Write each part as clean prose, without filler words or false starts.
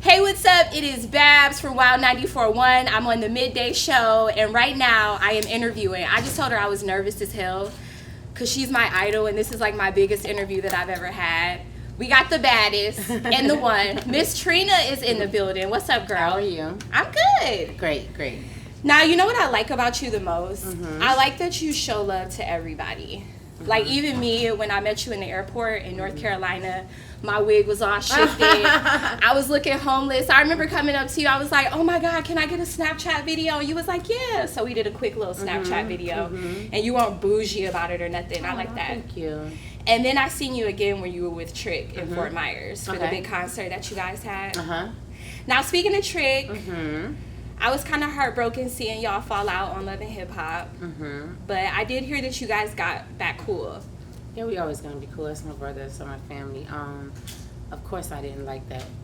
Hey, what's up? It is Babs from Wild 94.1. I'm on the midday show, and right now I am interviewing. I just told her I was nervous as hell because she's my idol, and this is like my biggest interview that I've ever had. We got the baddest and the one. Miss Trina is in the building. What's up, girl? How are you? I'm good. Great. Now, you know what I like about you the most? I like that you show love to everybody. Like, even me, when I met you in the airport in North Carolina, my wig was all shifted. I was looking homeless. I remember coming up to you. I was like, oh, my God, can I get a Snapchat video? And you was like, yeah. So we did a quick little Snapchat video. And you weren't bougie about it or nothing. I like that. Thank you. And then I seen you again when you were with Trick in Fort Myers for the big concert that you guys had. Now, speaking of Trick, I was kind of heartbroken seeing y'all fall out on Love and Hip Hop. But I did hear that you guys got back cool. Yeah, we always gonna be cool. That's my brother, that's my family. Of course, I didn't like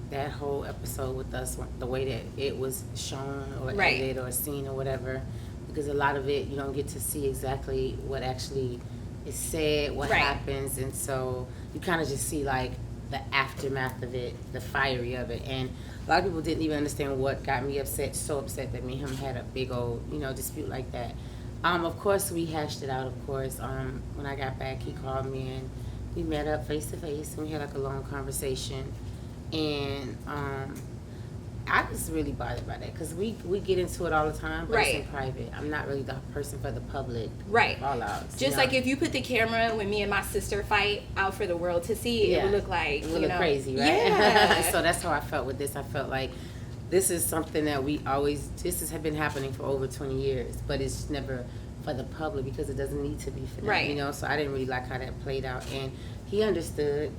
that whole episode with us, the way that it was shown or edited or seen or whatever, because a lot of it you don't get to see exactly what actually is said, what happens, and so you kind of just see like the aftermath of it, the fiery of it, and a lot of people didn't even understand what got me upset, so upset that me and him had a big old, dispute like that. Of course, we hashed it out, of course. When I got back, he called me and we met up face to face and we had like a long conversation. And I was really bothered by that because we get into it all the time, but it's in private. I'm not really the person for the public fallouts. Just like if you put the camera when me and my sister fight out for the world to see, it would look like, it would look crazy, right? Yeah. So that's how I felt with this. I felt like this is something that this has been happening for over 20 years, but it's never for the public because it doesn't need to be for them, So I didn't really like how that played out. And he understood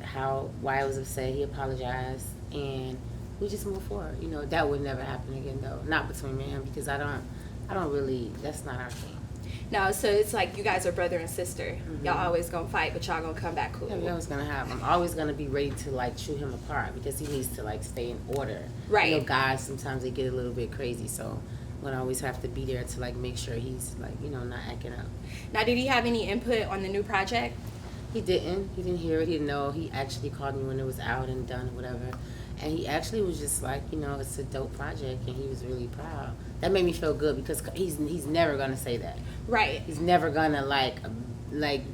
why I was upset. He apologized, and we just moved forward. That would never happen again, though. Not between me and him, because I don't really, that's not our thing. No, so it's like you guys are brother and sister. Y'all always gonna fight, but y'all gonna come back cool. Yeah, we always gonna I'm always gonna be ready to like chew him apart because he needs to like stay in order. Right. Guys sometimes they get a little bit crazy, so I'm gonna always have to be there to like make sure he's like, not acting up. Now, did he have any input on the new project? He didn't. He didn't hear it. He didn't know. He actually called me when it was out and done or whatever. And he actually was just like, it's a dope project, and he was really proud. That made me feel good because he's never gonna say that. Right. He's never gonna like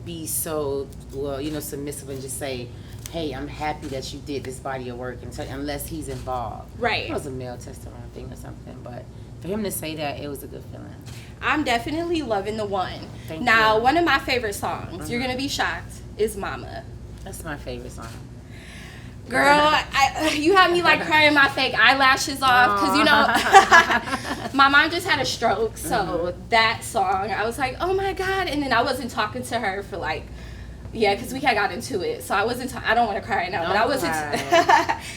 be so submissive and just say, hey, I'm happy that you did this body of work, unless he's involved. Right. It was a male testosterone thing or something, but for him to say that, it was a good feeling. I'm definitely loving the one. Thank now, you. One of my favorite songs, you're gonna be shocked, is Mama. That's my favorite song. Girl, you have me like crying my fake eyelashes off because my mom just had a stroke, so that song I was like, oh my God, and then I wasn't talking to her for like, because we had got into it, so I wasn't. I don't want to cry right now, but I wasn't.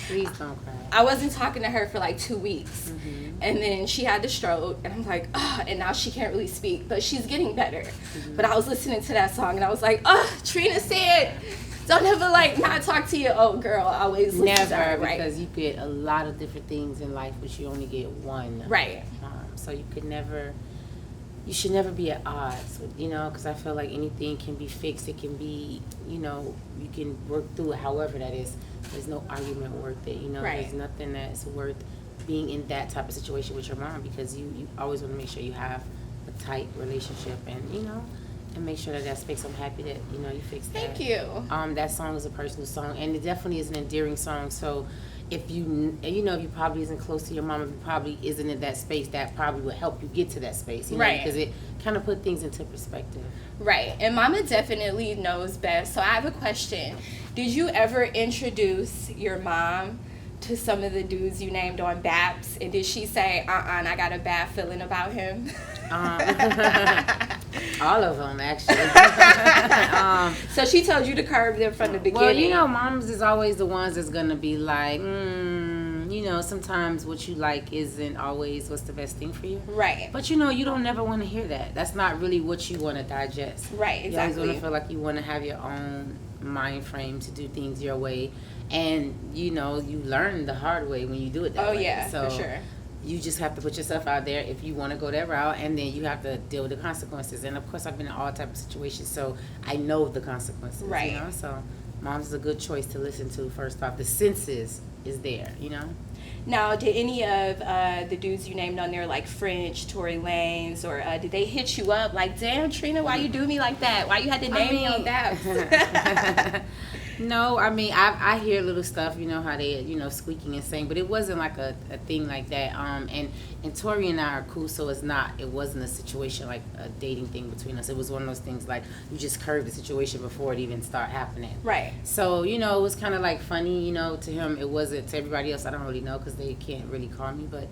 Please don't cry. I wasn't talking to her for like 2 weeks, and then she had the stroke, and I'm like, and now she can't really speak, but she's getting better. But I was listening to that song, and I was like, Trina said, don't ever not talk to your old girl. Always listen to her, right? Because you get a lot of different things in life, but you only get one. Right. So you should never be at odds with, because I feel like anything can be fixed. It can be, you can work through it however that is. There's no argument worth it, Right. There's nothing that's worth being in that type of situation with your mom because you always want to make sure you have a tight relationship and, and make sure that space. I'm happy that, you fixed that. Thank you. That song is a personal song, and it definitely is an endearing song, so if if you probably isn't close to your mom, if you probably isn't in that space, that probably would help you get to that space, right? Because it kind of put things into perspective. Right, and Mama definitely knows best. So I have a question. Did you ever introduce your mom to some of the dudes you named on Baps, and did she say, and I got a bad feeling about him? All of them, actually. So she told you to curb them from the beginning. Well, moms is always the ones that's going to be like, sometimes what you like isn't always what's the best thing for you. Right. But, you don't never want to hear that. That's not really what you want to digest. Right, exactly. You always want to feel like you want to have your own mind frame to do things your way. And, you learn the hard way when you do it that way. Oh, yeah, for sure. You just have to put yourself out there if you want to go that route, and then you have to deal with the consequences. And, of course, I've been in all types of situations, so I know the consequences. So mom's is a good choice to listen to first off. The senses is there, Now, did any of the dudes you named on there, like French, Tory Lanez, or did they hit you up like, damn, Trina, why you do me like that? Why you had to name me on that? No, I mean, I hear little stuff, you know, how they, you know, squeaking and saying, but it wasn't like a thing like that. And Tori and I are cool, so it wasn't a situation like a dating thing between us. It was one of those things like you just curved the situation before it even start happening. Right. So, you know, it was kind of like funny, you know, to him. It wasn't to everybody else. I don't really know because they can't really call me, but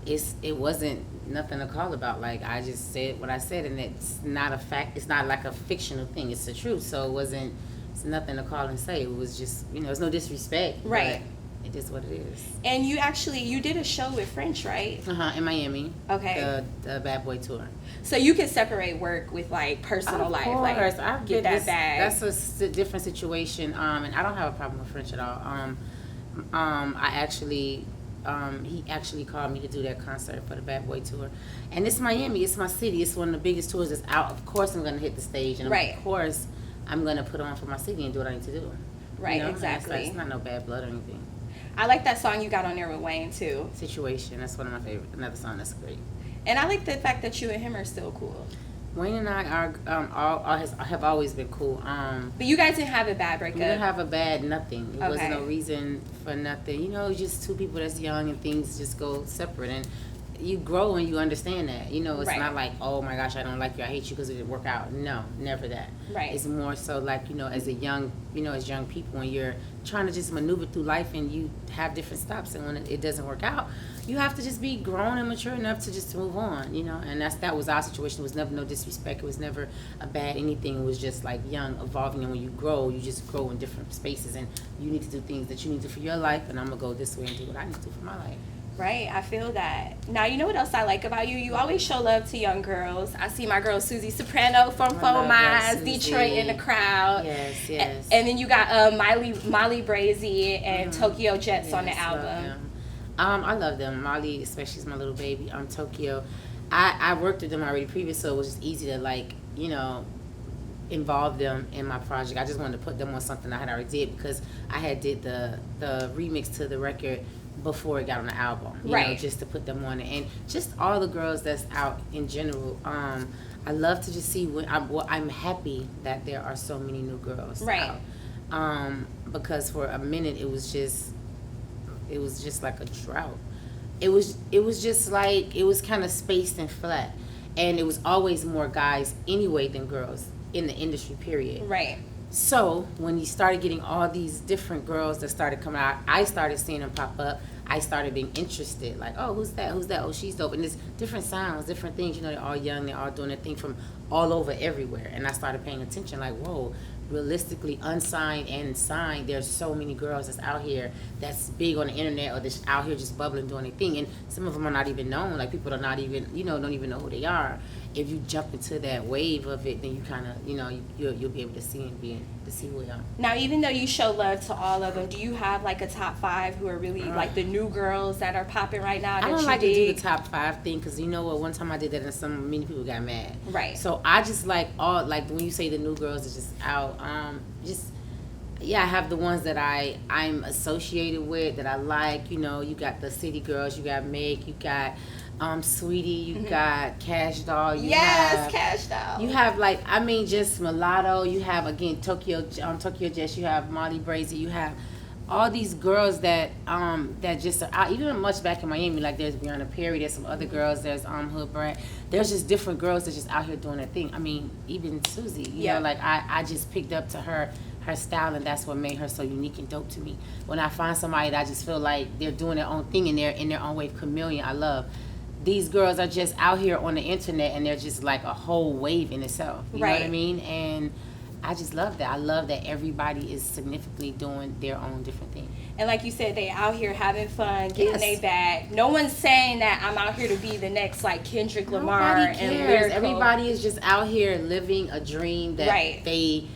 it wasn't nothing to call about. Like, I just said what I said, and it's not a fact. It's not like a fictional thing. It's the truth. So it's nothing to call and say. It was just, you know, it's no disrespect. Right. It is what it is. And you did a show with French, right? In Miami. Okay. The Bad Boy Tour. So you can separate work with like personal life. Like, get that bag. That's a different situation. And I don't have a problem with French at all. I actually, he actually called me to do that concert for the Bad Boy Tour. And it's Miami. It's my city. It's one of the biggest tours that's out. Of course I'm going to hit the stage. And of course I'm going to put on for my city and do what I need to do. Right, you know? exactly. It's not no bad blood or anything. I like that song you got on there with Wayne too. Situation. That's one of my favorite. Another song that's great. And I like the fact that you and him are still cool. Wayne and I have always been cool. But you guys didn't have a bad breakup. We didn't have a bad nothing. There wasn't no reason for nothing. You know, just two people that's young and things just go separate. And you grow and you understand that. You know, it's not like, oh my gosh, I don't like you, I hate you because it didn't work out. No, never that. Right. It's more so like, you know, as young people, when you're trying to just maneuver through life and you have different stops, and when it doesn't work out, you have to just be grown and mature enough to just move on, you know. And that was our situation. It was never no disrespect. It was never a bad anything. It was just like young, evolving, and when you grow, you just grow in different spaces, and you need to do things that you need to for your life, and I'm gonna go this way and do what I need to do for my life. Right, I feel that. Now, you know what else I like about you? You always show love to young girls. I see my girl Susie Soprano from Faux Minds, Detroit in the crowd. Yes. And then you got Molly Brazy and Tokyo Jets on the album. I love them. Molly, especially, is my little baby. Tokyo. I worked with them already previous, so it was just easy to, like, you know, involve them in my project. I just wanted to put them on something I had already did because I had did the remix to the record before it got on the album, you know, just to put them on it. And just all the girls that's out in general, I love to just see I'm happy that there are so many new girls out. Because for a minute it was just like a drought. It was just like, it was kind of spaced and flat, and it was always more guys anyway than girls in the industry, period. Right. So when you started getting all these different girls that started coming out, I started seeing them pop up. I started being interested, like, oh, who's that? Oh, she's dope. And there's different sounds, different things. You know, they're all young. They're all doing their thing from all over, everywhere. And I started paying attention, like, whoa, realistically, unsigned and signed, there's so many girls that's out here that's big on the internet or that's out here just bubbling, doing their thing. And some of them are not even known. Like, people are not even, you know, don't even know who they are. If you jump into that wave of it, then you kind of, you know, you'll be able to see who they are. Now, even though you show love to all of them, do you have like a top 5 who are really like the new girls that are popping right now? I don't like to do the top 5 thing because, you know what, one time I did that and many people got mad. Right. So I just like when you say the new girls is just out, I have the ones that I'm associated with that I like. You know, you got the city girls, you got Meg, you got Sweetie, you got Cash Doll. Cash Doll. You have just Mulatto. You have again Tokyo Jess. You have Molly Brazy. You have all these girls that just are out. Even much back in Miami, like there's Brianna Perry. There's some other girls. There's Hood Brand. There's just different girls that's just out here doing their thing. I mean, even Susie. You know, like I just picked up to her style, and that's what made her so unique and dope to me. When I find somebody that I just feel like they're doing their own thing and they're in their own way, chameleon, I love. These girls are just out here on the internet and they're just like a whole wave in itself. You know what I mean? And I just love that. I love that everybody is significantly doing their own different thing. And like you said, they out here having fun, getting their bag. No one's saying that I'm out here to be the next like Kendrick Lamar. Nobody cares. And Lyrical. Everybody is just out here living a dream that they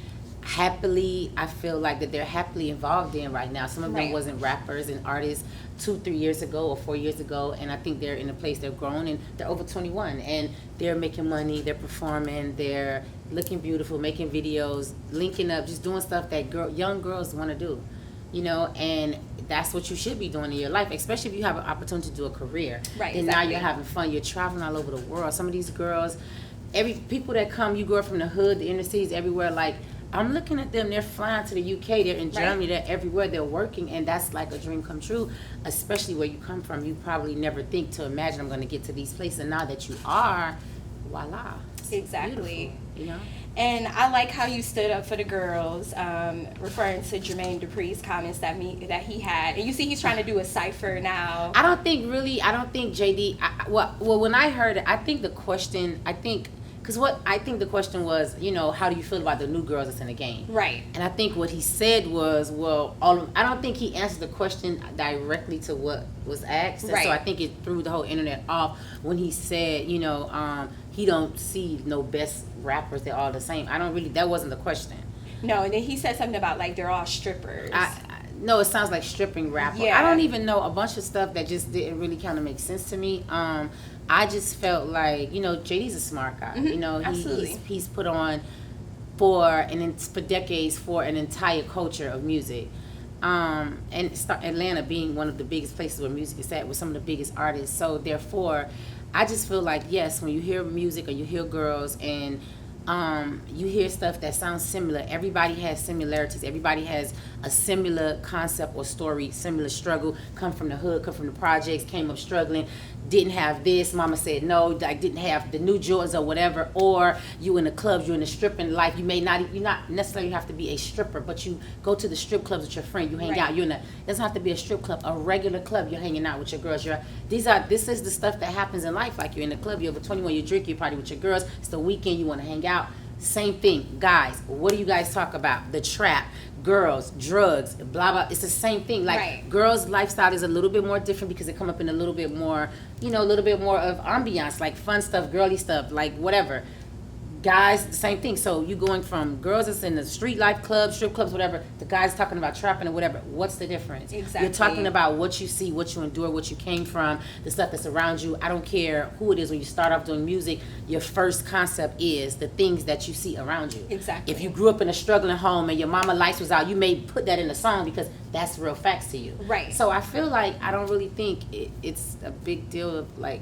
happily, I feel like that they're happily involved in right now. Some of them wasn't rappers and artists 2-3 years ago or 4 years ago, and I think they're in a place, they're grown and they're over 21 and they're making money, they're performing, they're looking beautiful, making videos, linking up, just doing stuff that young girls want to do. you know, and that's what you should be doing in your life, especially if you have an opportunity to do a career. Right. Then exactly. now you're having fun. You're traveling all over the world. Some of these girls, people that come, you grow up from the hood, the inner cities, everywhere. Like, I'm looking at them. They're flying to the UK. They're in Germany. They're everywhere. They're working, and that's like a dream come true. Especially where you come from, you probably never think to imagine I'm going to get to these places. And now that you are, voila. Exactly. You know. And I like how you stood up for the girls, referring to Jermaine Dupri's comments that he had. And you see he's trying to do a cipher now. I don't think JD, well, when I heard it, I think the question was, you know, how do you feel about the new girls that's in the game? Right. And I think what he said was, well, I don't think he answered the question directly to what was asked. Right. So I think it threw the whole internet off when he said, you know, he don't see no best rappers, they're all the same. That wasn't the question. No, and then he said something about like they're all strippers. No, it sounds like stripping rapper. Yeah. I don't even know, a bunch of stuff that just didn't really kind of make sense to me. I just felt like, you know, JD's a smart guy. Mm-hmm. You know, he's put on for decades for an entire culture of music. And Atlanta being one of the biggest places where music is at with some of the biggest artists. So therefore, I just feel like, yes, when you hear music or you hear girls and you hear stuff that sounds similar, everybody has similarities. Everybody has a similar concept or story, similar struggle, come from the hood, come from the projects, came up struggling, didn't have this, mama said no, I didn't have the new Jordans or whatever, or you in the clubs, you in the stripping life, you not necessarily have to be a stripper, but you go to the strip clubs with your friend, you hang out, it doesn't have to be a strip club, a regular club, you're hanging out with your girls, this is the stuff that happens in life, like you're in the club, you're over 21, you drink, you party with your girls, it's the weekend, you want to hang out. Same thing, guys. What do you guys talk about? The trap, girls, drugs, blah blah. It's the same thing. Like girls' lifestyle is a little bit more different because they come up in a little bit more, you know, a little bit more of ambiance, like fun stuff, girly stuff, like whatever. Guys, the same thing. So you going from girls that's in the street life clubs, strip clubs, whatever, the guys talking about trapping or whatever. What's the difference? Exactly. You're talking about what you see, what you endure, what you came from, the stuff that's around you. I don't care who it is. When you start off doing music, your first concept is the things that you see around you. Exactly. If you grew up in a struggling home and your mama lights was out, you may put that in the song because that's real facts to you. Right. So I feel like I don't really think it's a big deal of like,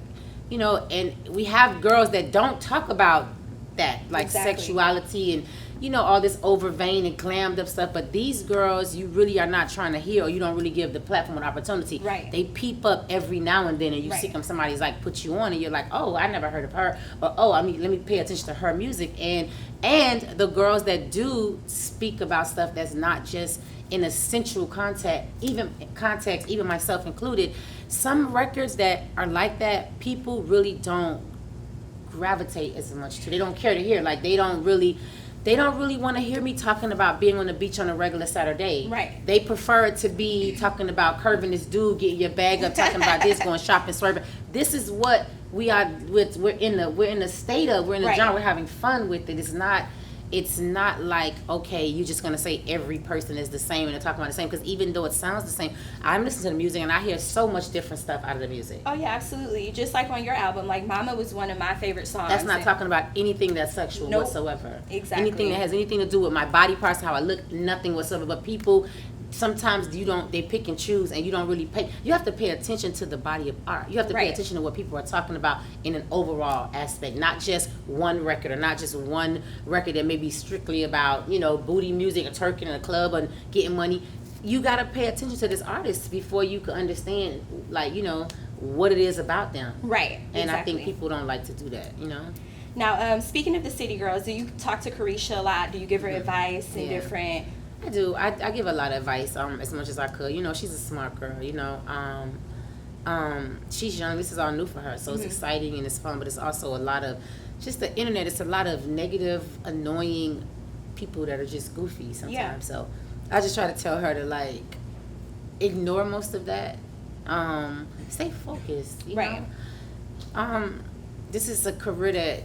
you know, and we have girls that don't talk about that, like sexuality and, you know, all this over vain and glammed up stuff, but these girls you really are not trying to hear, or you don't really give the platform an opportunity. Right. They peep up every now and then and you see them, somebody's like put you on and you're like, oh, I never heard of her, or oh, I mean, let me pay attention to her music. And the girls that do speak about stuff that's not just in a sensual context, even myself included, some records that are like that, people really don't gravitate as much to. They don't care to hear. Like they don't really want to hear me talking about being on the beach on a regular Saturday. Right. They prefer it to be talking about curving this dude, getting your bag up, talking about this, going shopping, swerving. This is what we are with. We're in the state of, we're in the genre, we're having fun with it. It's not like, okay, you're just going to say every person is the same and they're talking about the same, because even though it sounds the same, I'm listening to the music and I hear so much different stuff out of the music. Oh, yeah, absolutely. Just like on your album, like Mama was one of my favorite songs. That's not talking about anything that's sexual whatsoever. Exactly. Anything that has anything to do with my body parts, how I look, nothing whatsoever. But people, sometimes they pick and choose and you don't really pay. You have to pay attention to the body of art. You have to pay attention to what people are talking about in an overall aspect, not just one record, or not just one record that may be strictly about, you know, booty music or twerking in a club and getting money. You got to pay attention to this artist before you can understand, like, you know, what it is about them. Right. And I think people don't like to do that, you know. Now, speaking of the city girls, do you talk to Carisha a lot? Do you give her advice and different... I do. I give a lot of advice, as much as I could. You know, she's a smart girl, you know. She's young. This is all new for her. So it's exciting and it's fun, but it's also a lot of, just the internet, it's a lot of negative, annoying people that are just goofy sometimes. Yeah. So I just try to tell her to, like, ignore most of that. Stay focused, you know. This is a career that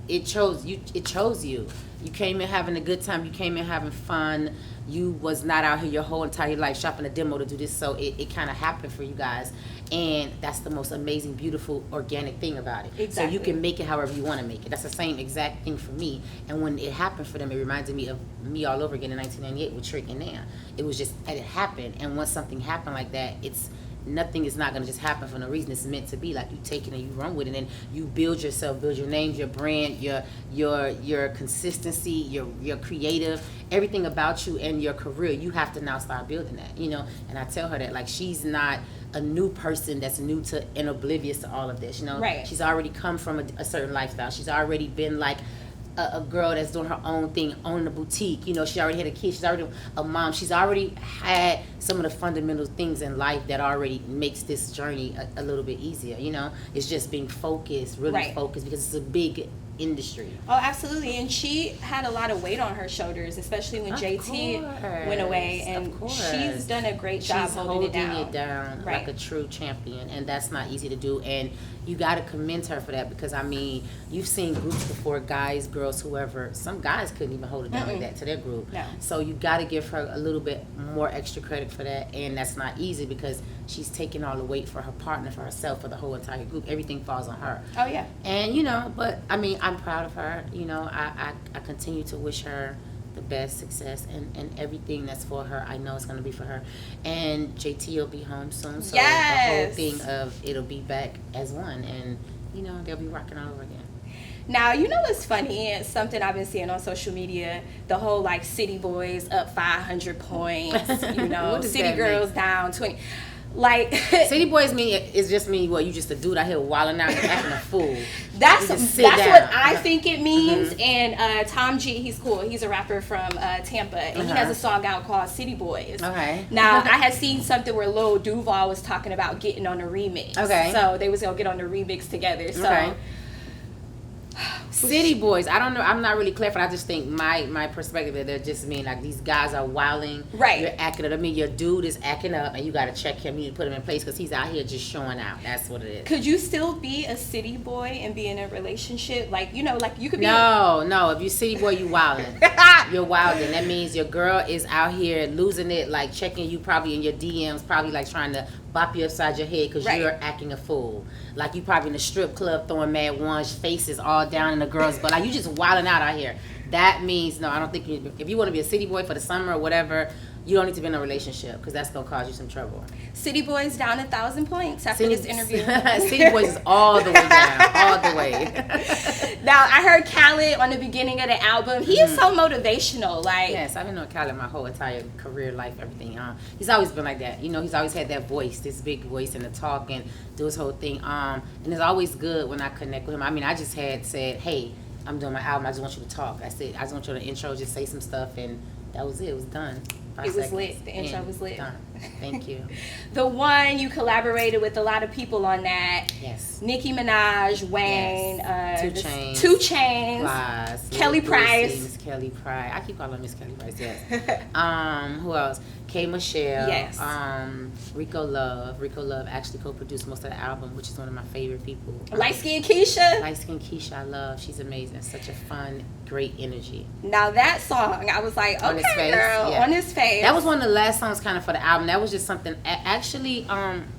it chose you. It chose you. You came in having a good time. You came in having fun. You was not out here your whole entire life shopping a demo to do this. So it kind of happened for you guys. And that's the most amazing, beautiful, organic thing about it. Exactly. So you can make it however you want to make it. That's the same exact thing for me. And when it happened for them, it reminded me of me all over again in 1998 with Trick and Nan. It was just, it happened. And once something happened like that, nothing is not going to just happen for no reason. It's meant to be. Like, you take it and you run with it, and you build yourself, build your name, your brand, your consistency, your creative, everything about you and your career. You have to now start building that, and I tell her that, like, she's not a new person that's new to and oblivious to all of this, Right. She's already come from a certain lifestyle. She's already been like a girl that's doing her own thing, owning a boutique. She already had a kid. She's already a mom. She's already had some of the fundamental things in life that already makes this journey a little bit easier. It's just being focused, really Right. focused, because it's a big industry. Oh, absolutely. And she had a lot of weight on her shoulders, especially when JT went away. And she's done a great job holding it down. Right. Like a true champion. And that's not easy to do. And you got to commend her for that, because, I mean, you've seen groups before, guys, girls, whoever. Some guys couldn't even hold it down like that to their group. No. So you got to give her a little bit more extra credit for that. And that's not easy, because she's taking all the weight for her partner, for herself, for the whole entire group. Everything falls on her. Oh, yeah. And, but, I mean, I'm proud of her. I continue to wish her the best success and everything that's for her. I know it's going to be for her. And JT will be home soon. So Yes. the whole thing of it'll be back as one. And, they'll be rocking all over again. Now, what's funny? It's something I've been seeing on social media. The whole, like, City Boys up 500 points, City Girls down 20. Like, City Boys is just mean, what, you just a dude out here wilding out and acting a fool. That's what I think it means. And Tom G, he's cool. He's a rapper from Tampa, and he has a song out called City Boys. Okay. Now, I had seen something where Lil Duval was talking about getting on a remix. Okay. So they was gonna get on the remix together. So. Okay. City Boys, I don't know. I'm not really clear, but I just think my perspective that they're just mean like these guys are wilding. Right. You're acting up. I mean, your dude is acting up, and you got to check him. You need to put him in place because he's out here just showing out. That's what it is. Could you still be a city boy and be in a relationship? Like, like you could be. No. If you city boy, you wilding. You're wilding. That means your girl is out here losing it, like checking you probably in your DMs, probably like trying to bop you upside your head because you're acting a fool. Like you probably in a strip club throwing mad ones, faces all down in the girls, but like you just wilding out here. That means no. I don't think if you want to be a city boy for the summer or whatever, you don't need to be in a relationship because that's gonna cause you some trouble. City Boys down 1,000 points after this interview. City Boys is all the way down, all the way. Now I heard Khaled on the beginning of the album. He is so motivational. Like yes, I've been knowing Khaled my whole entire career, life, everything. He's always been like that. He's always had that voice, this big voice, and the talk and do his whole thing. And it's always good when I connect with him. I mean, I just had said, hey, I'm doing my album. I just want you to talk. I said, I just want you to intro, just say some stuff, and that was it. It was done. It was lit. The intro was lit. Done. Thank you. The one you collaborated with a lot of people on that. Yes. Nicki Minaj, Wayne, Two Two Chainz, Plies, Kelly Price. Miss Kelly Price. I keep calling Miss Kelly Price. Yes. Who else? K. Michelle. Yes. Rico Love. Rico Love actually co-produced most of the album, which is one of my favorite people. Light Skin Keisha. Light Skin Keisha, I love. She's amazing. Such a fun, great energy. Now that song, I was like, On His okay, Face, girl, yeah. On His Face. That was one of the last songs kind of for the album. That was just something. Actually,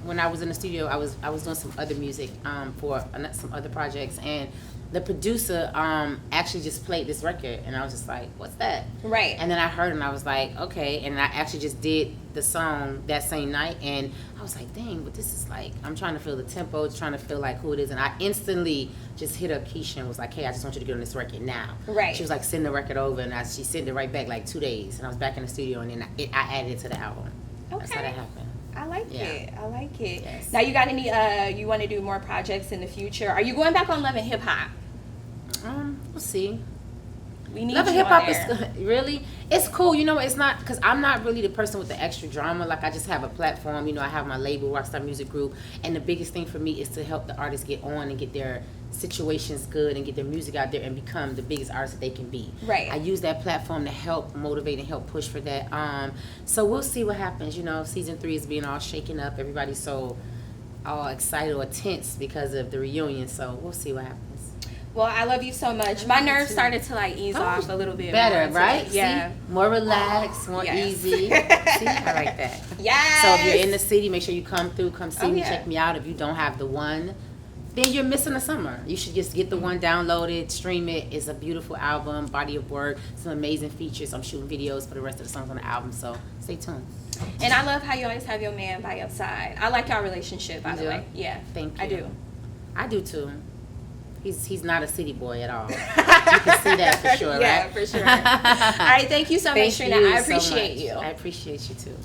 when I was in the studio, I was doing some other music for some other projects, and the producer actually just played this record, and I was just like, what's that? Right. And then I heard it, and I was like, okay. And I actually just did the song that same night, and I was like, dang, but this is like, I'm trying to feel the tempo, trying to feel like who it is, and I instantly just hit up Keisha and was like, hey, I just want you to get on this record now. Right. She was like, send the record over, and she sent it right back like 2 days, and I was back in the studio, and then I added it to the album. Okay. That's how that happened. I like it. I like it. Yes. Now you got any? You want to do more projects in the future? Are you going back on Love and Hip Hop? We'll see. We need Love and you Hip Hop on is really, it's cool. It's not, because I'm not really the person with the extra drama. Like, I just have a platform. I have my label, Rockstar Music Group, and the biggest thing for me is to help the artists get on and get their situations good and get their music out there and become the biggest artist that they can be. Right. I use that platform to help motivate and help push for that. So we'll see what happens. Season 3 is being all shaken up. Everybody's so all excited or tense because of the reunion. So we'll see what happens. Well, I love you so much. My nerves started to like ease off a little bit. Better, more right? today. Yeah. See? More relaxed, more easy. See? I like that. Yes. So if you're in the city, make sure you come through, come see me, yeah. check me out. If you don't have the one, then you're missing the summer. You should just get the one, download it, stream it. It's a beautiful album, body of work, some amazing features. I'm shooting videos for the rest of the songs on the album, so stay tuned. And I love how you always have your man by your side. I like our relationship, by the way. Yeah. Thank you. I do. I do too. He's not a city boy at all. You can see that for sure, yeah, right? for sure. All right, thank you so much, Trina. I appreciate you. I appreciate you too.